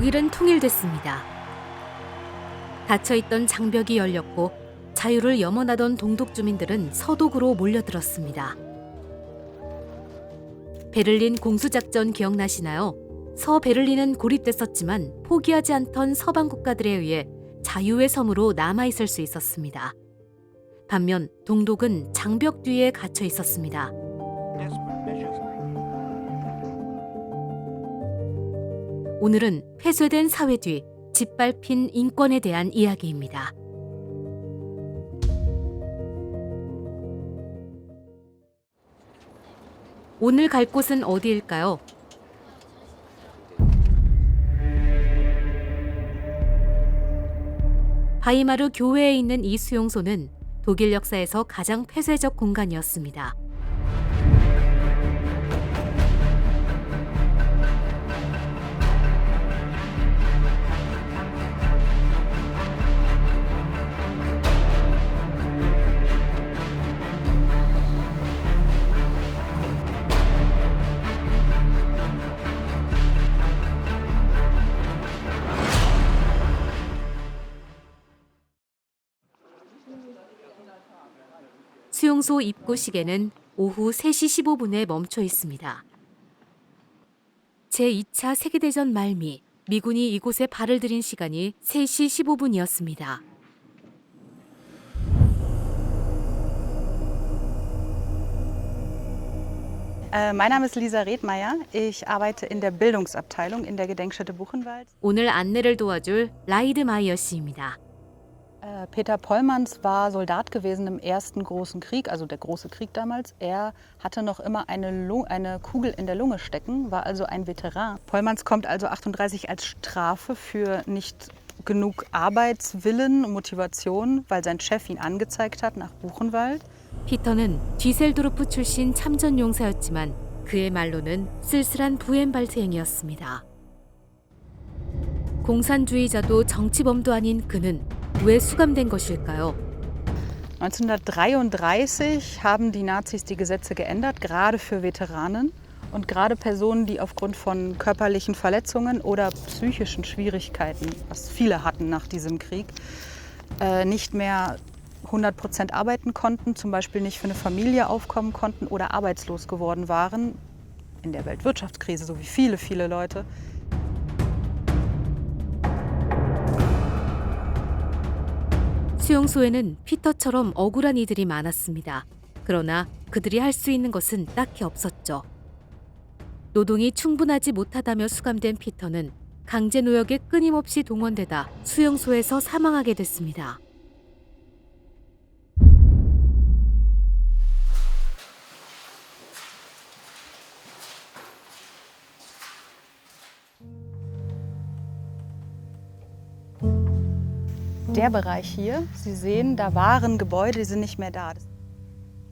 독일은 통일됐습니다. 닫혀있던 장벽이 열렸고 자유를 염원하던 동독 주민들은 서독으로 몰려들었습니다. 베를린 공수작전 기억나시나요? 서베를린은 고립됐었지만 포기하지 않던 서방 국가들에 의해 자유의 섬으로 남아있을 수 있었습니다. 반면 동독은 장벽 뒤에 갇혀 있었습니다. 오늘은 폐쇄된 사회 뒤 짓밟힌 인권에 대한 이야기입니다. 오늘 갈 곳은 어디일까요? 바이마르 교회에 있는 이 수용소는 독일 역사에서 가장 폐쇄적 공간이었습니다. 수용소 입구 시계는 오후 3시 15분에 멈춰 있습니다. 제2차 세계대전 말미 미군이 이곳에 발을 들인 시간이 3시 15분이었습니다. Mein Name ist Lisa Redmeier. Ich arbeite in der Bildungsabteilung in der Gedenkstätte Buchenwald. 오늘 안내를 도와줄 라이드마이어 씨입니다. Peter Pollmanns war Soldat gewesen im Ersten Großen Krieg, also der Große Krieg damals. Er hatte noch immer eine Kugel in der Lunge stecken, war also ein Veteran. Pollmanns kommt also 38 als Strafe für nicht genug Arbeitswillen und Motivation, weil sein Chef ihn angezeigt hat, nach Buchenwald. 피터는 뒤셀도르프 출신 참전 용사였지만 그의 말로는 쓸쓸한 부엔발트행이었습니다. 공산주의자도 정치범도 아닌 그는 왜 수감된 것일까요? 1933 haben die Nazis die Gesetze geändert, gerade für Veteranen und gerade Personen, die aufgrund von körperlichen Verletzungen oder psychischen Schwierigkeiten, was viele hatten nach diesem Krieg, nicht mehr 100% arbeiten konnten, zum Beispiel nicht für eine Familie aufkommen konnten oder arbeitslos geworden waren, in der Weltwirtschaftskrise, so wie viele, viele Leute. 수용소에는 피터처럼 억울한 이들이 많았습니다. 그러나 그들이 할 수 있는 것은 딱히 없었죠. 노동이 충분하지 못하다며 수감된 피터는 강제노역에 끊임없이 동원되다 수용소에서 사망하게 됐습니다. Der Bereich hier, Sie sehen, da waren Gebäude, die sind nicht mehr da.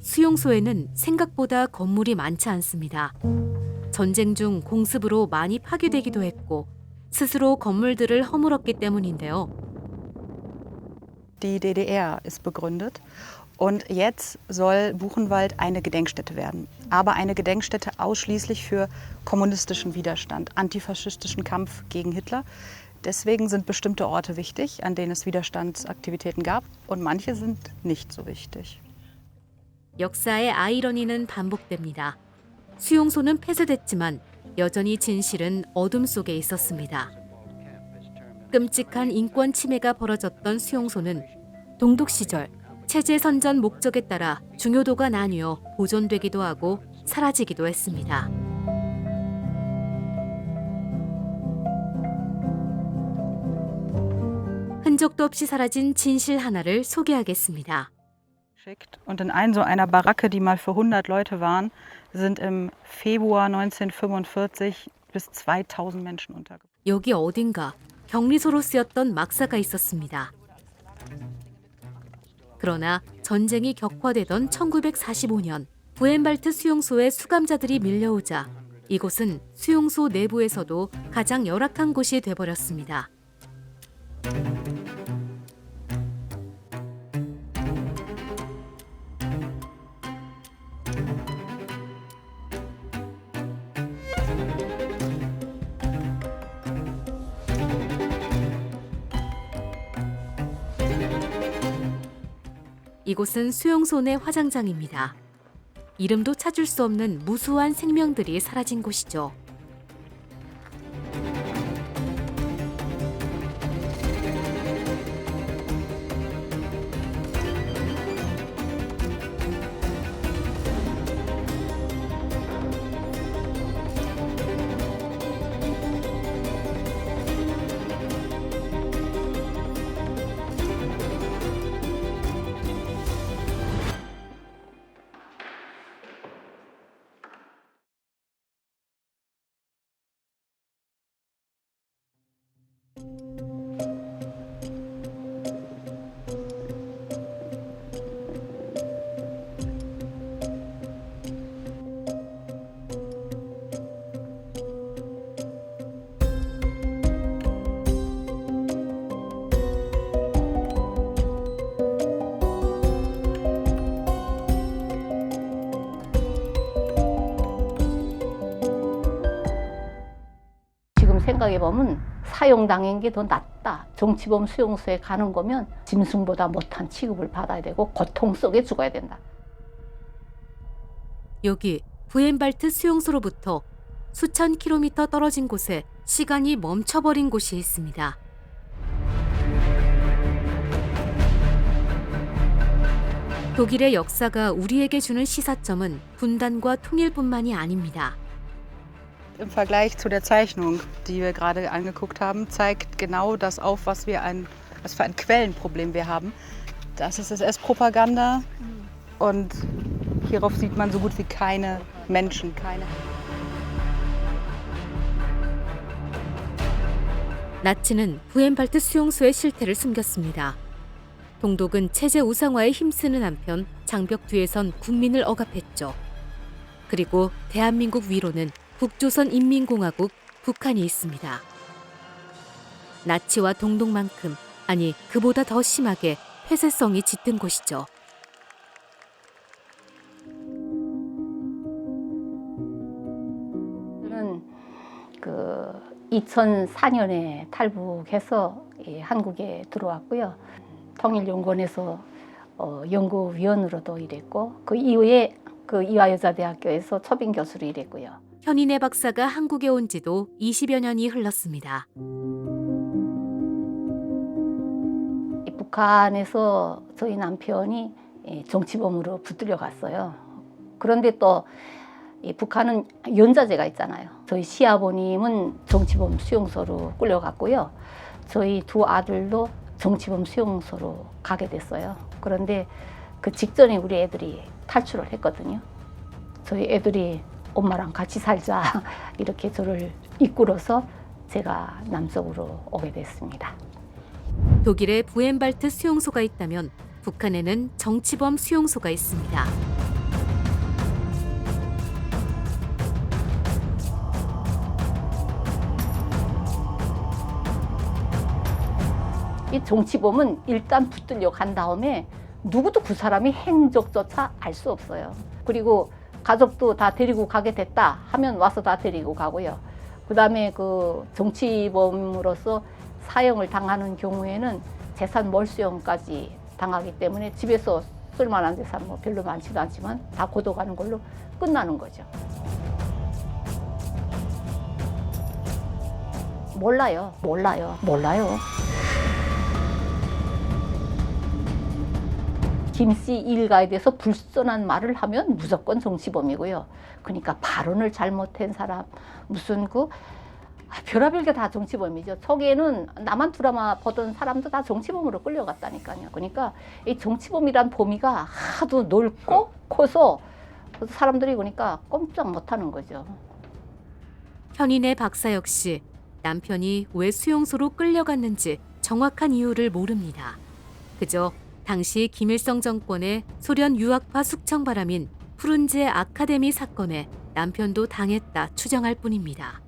수용소에는 생각보다 건물이 많지 않습니다. 전쟁 중 공습으로 많이 파괴되기도 했고 스스로 건물들을 허물었기 때문인데요. Die DDR ist begründet und jetzt soll Buchenwald eine Gedenkstätte werden. Aber eine Gedenkstätte ausschließlich für kommunistischen Widerstand, antifaschistischen Kampf gegen Hitler. Deswegen sind bestimmte Orte wichtig, an denen es Widerstandsaktivitäten gab und manche sind nicht so wichtig. 역사의 아이러니는 반복됩니다. 수용소는 폐쇄됐지만 여전히 진실은 어둠 속에 있었습니다. 끔찍한 인권 침해가 벌어졌던 수용소는 동독 시절 체제 선전 목적에 따라 중요도가 나뉘어 보존되기도 하고 사라지기도 했습니다. 흔적도 없이 사라진 진실 하나를 소개하겠습니다. Und in so einer Baracke, die mal für 100 Leute waren, sind im Februar 1945 bis 2000 Menschen untergebracht. 여기 어딘가 격리소로 쓰였던 막사가 있었습니다. 그러나 전쟁이 격화되던 1945년 부엔발트 수용소에 수감자들이 밀려오자 이곳은 수용소 내부에서도 가장 열악한 곳이 돼버렸습니다. 이곳은 수용소 내 화장장입니다. 이름도 찾을 수 없는 무수한 생명들이 사라진 곳이죠. 지금 생각해보면 사형당한 게 더 낫다. 정치범 수용소에 가는 거면 짐승보다 못한 취급을 받아야 되고 고통 속에 죽어야 된다. 여기 부엔발트 수용소로부터 수천 킬로미터 떨어진 곳에 시간이 멈춰버린 곳이 있습니다. 독일의 역사가 우리에게 주는 시사점은 분단과 통일뿐만이 아닙니다. Im Vergleich zu der Zeichnung, die wir gerade angeguckt haben, zeigt genau das auf, was für ein Quellenproblem wir haben. Das ist SS-Propaganda und hierauf sieht man so gut wie keine Menschen, keine. 나치는 부엔발트 수용소의 실태를 숨겼습니다. 동독은 체제 우상화에 힘쓰는 한편 장벽 뒤에선 국민을 억압했죠. 그리고 대한민국 위로는 북조선인민공화국 북한이 있습니다. 나치와 동독만큼, 아니 그보다 더 심하게 폐쇄성이 짙은 곳이죠. 저는 2004년에 탈북해서 한국에 들어왔고요. 통일연구원에서 연구위원으로도 일했고 그 이후에 이화여자대학교에서 초빙 교수로 일했고요. 현인혜 박사가 한국에 온 지도 20여 년이 흘렀습니다. 북한에서 저희 남편이 정치범으로 붙들려 갔어요. 그런데 또 북한은 연좌제가 있잖아요. 저희 시아버님은 정치범 수용소로 끌려갔고요. 저희 두 아들도 정치범 수용소로 가게 됐어요. 그런데 그 직전에 우리 애들이 탈출을 했거든요. 저희 애들이 엄마랑 같이 살자 이렇게 저를 이끌어서 제가 남쪽으로 오게 됐습니다. 독일에 부엔발트 수용소가 있다면 북한에는 정치범 수용소가 있습니다. 이 정치범은 일단 붙들려 간 다음에 누구도 그 사람이 행적조차 알 수 없어요. 그리고 가족도 다 데리고 가게 됐다 하면 와서 다 데리고 가고요. 그다음에 그 정치범으로서 사형을 당하는 경우에는 재산 몰수형까지 당하기 때문에 집에서 쓸만한 재산 뭐 별로 많지도 않지만 다 고도가는 걸로 끝나는 거죠. 몰라요. 김씨 일가에 대해서 불손한 말을 하면 무조건 정치범이고요. 그러니까 발언을 잘못한 사람, 무슨 별의별 게 다 정치범이죠. 초기에는 남한 드라마 보던 사람도 다 정치범으로 끌려갔다니까요. 그러니까 이 정치범이란 범위가 하도 넓고 커서 사람들이 그러니까 꼼짝 못하는 거죠. 현인혜 박사 역시 남편이 왜 수용소로 끌려갔는지 정확한 이유를 모릅니다. 그저 당시 김일성 정권의 소련 유학파 숙청바람인 푸른제 아카데미 사건에 남편도 당했다 추정할 뿐입니다.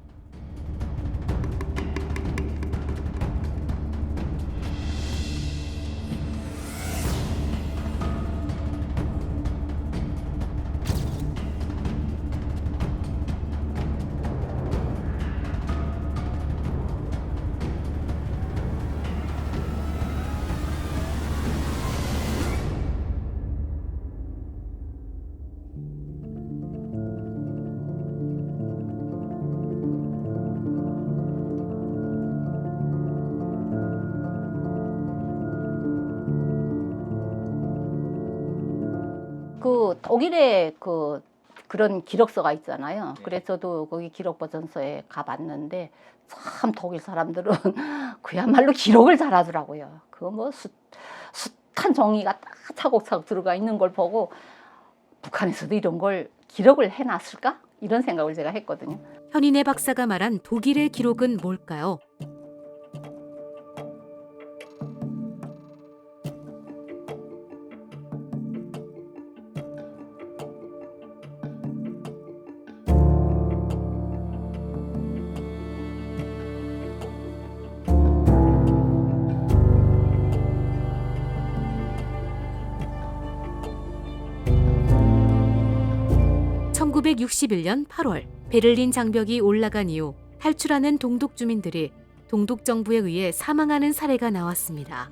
그 독일에 그런 기록서가 있잖아요. 그래서 저도 거기 기록 보존소에 가봤는데 참 독일 사람들은 그야말로 기록을 잘하더라고요. 그 뭐 숱한 종이가 딱 차곡차곡 들어가 있는 걸 보고 북한에서도 이런 걸 기록을 해놨을까? 이런 생각을 제가 했거든요. 현인혜 박사가 말한 독일의 기록은 뭘까요? (1961년 8월) 베를린 장벽이 올라간 이후 탈출하는 동독 주민들이 동독 정부에 의해 사망하는 사례가 나왔습니다.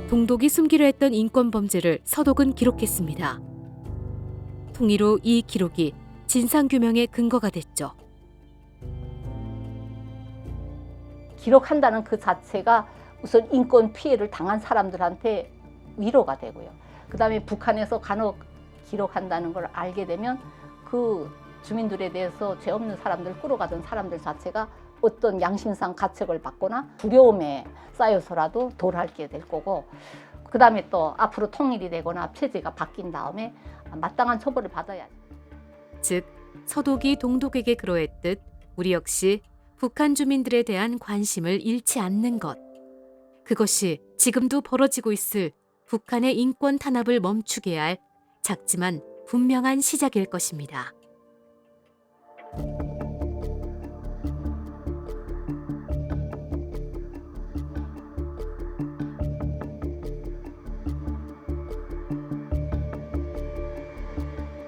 동독이 숨기려 했던 인권 범죄를 서독은 기록했습니다. 통일후 이 기록이 진상규명의 근거가 됐죠. 기록한다는 그 자체가 우선 인권 피해를 당한 사람들한테 위로가 되고요. 그다음에 북한에서 간혹 기록한다는 걸 알게 되면 그 주민들에 대해서 죄 없는 사람들, 끌어가던 사람들 자체가 어떤 양심상 가책을 받거나 두려움에 쌓여서라도 돌아게 될 거고, 그다음에 또 앞으로 통일이 되거나 체제가 바뀐 다음에 마땅한 처벌을 받아야 돼. 즉, 서독이 동독에게 그러했듯 우리 역시 북한 주민들에 대한 관심을 잃지 않는 것. 그것이 지금도 벌어지고 있을 북한의 인권 탄압을 멈추게 할 작지만 분명한 시작일 것입니다.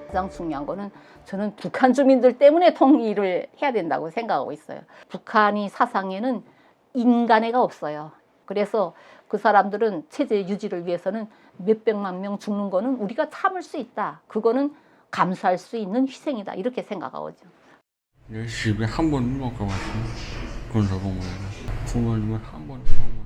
가장 중요한 거는 저는 북한 주민들 때문에 통일을 해야 된다고 생각하고 있어요. 북한이 사상에는 인간애가 없어요. 그래서 그 사람들은 체제 유지를 위해서는 몇백만 명 죽는 거는 우리가 참을 수 있다. 그거는 감수할 수 있는 희생이다. 이렇게 생각하거든요. 집에 한 번 못 가봤어요. 군사공무원. 부모님은 한 번 가봤어요.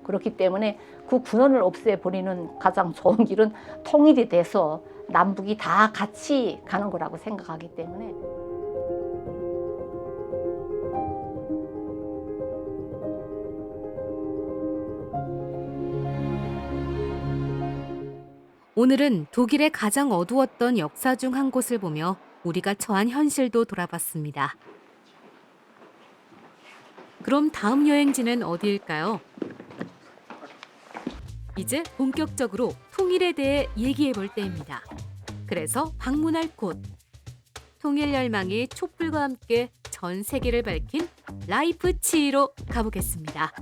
그렇기 때문에 그 군원을 없애버리는 가장 좋은 길은 통일이 돼서 남북이 다 같이 가는 거라고 생각하기 때문에. 오늘은 독일의 가장 어두웠던 역사 중 한 곳을 보며 우리가 처한 현실도 돌아봤습니다. 그럼 다음 여행지는 어디일까요? 이제 본격적으로 통일에 대해 얘기해 볼 때입니다. 그래서 방문할 곳. 통일 열망이 촛불과 함께 전 세계를 밝힌 라이프치히로 가보겠습니다.